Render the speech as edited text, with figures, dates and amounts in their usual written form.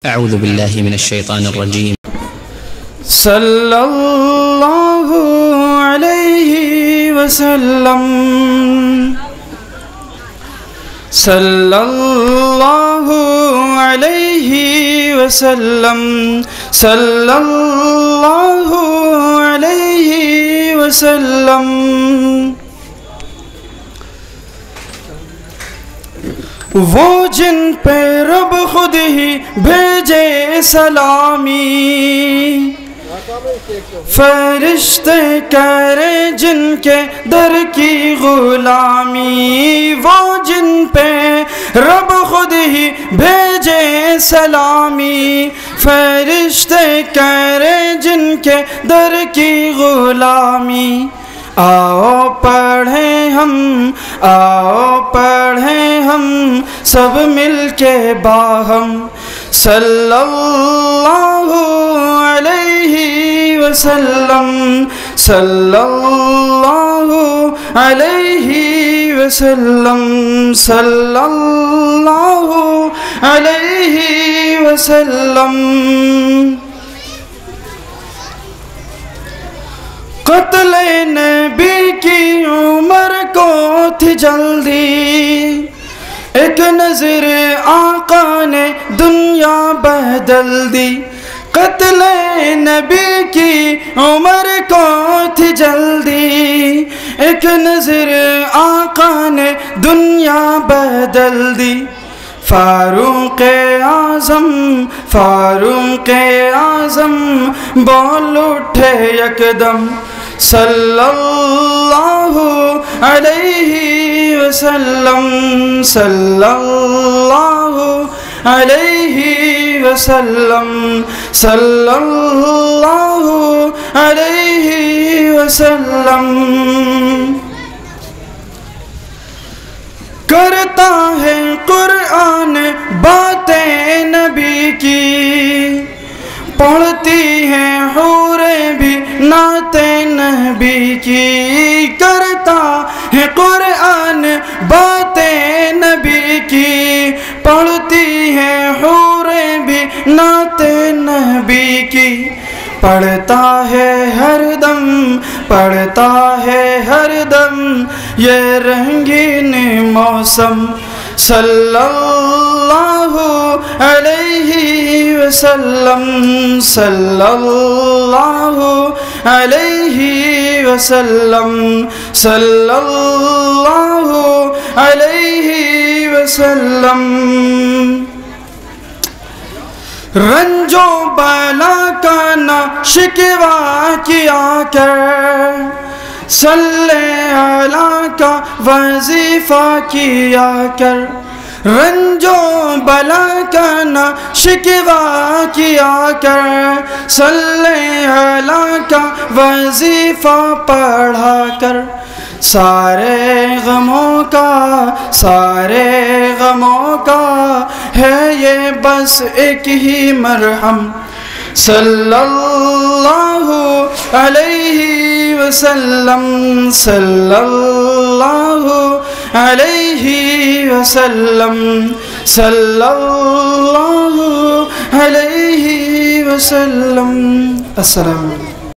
أعوذ بالله من الشيطان الرجيم. صلى الله عليه وسلم صلى الله عليه وسلم صلى الله عليه وسلم. وہ جن پہ رب خود ہی بھیجے سلامی، فرشتے کرے جن کے در کی غلامی. وہ جن پہ رب خود ہی بھیجے سلامی، فرشتے کرے جن کے در کی غلامی. آؤ پڑھیں ہم سب مل کے باہم صلی اللہ علیہ وسلم صلی اللہ علیہ وسلم صلی اللہ علیہ وسلم. قتل نبی کی عمر کو تھی جلدی، ایک نظر آقا نے دنیا بدل دی. قتل نبی کی عمر کو تھی جلدی، ایک نظر آقا نے دنیا بدل دی. فاروق اعظم بول اٹھے یکدم صلی اللہ علیہ وسلم صلی اللہ علیہ وسلم صلی اللہ علیہ وسلم. کرتا ہے قرآن باتیں نبی کی، پڑھتی ہیں حوریں بھی نعتیں نبی کی. کرتا ہے قرآن باتیں نبی کی، پڑھتی ہیں حوریں بھی نعتیں نبی کی. پڑھتا ہے ہر دم یہ رنگین موسم صلی اللہ علیہ وسلم صلی اللہ علیہ وسلم صلی اللہ علیہ وسلم. رنج و بلا کا نہ شکوہ کیا کر، صلی اللہ کا وظیفہ کیا کر. رنج و بلا کا نہ شکوہ کیا کر، صلی اللہ کا وظیفہ پڑھا کر. سارے غموں کا ہے یہ بس ایک ہی مرہم صلی اللہ علیہ وسلم صلی اللہ علیہ وسلم صلی اللہ علیہ وسلم. السلام علیکم.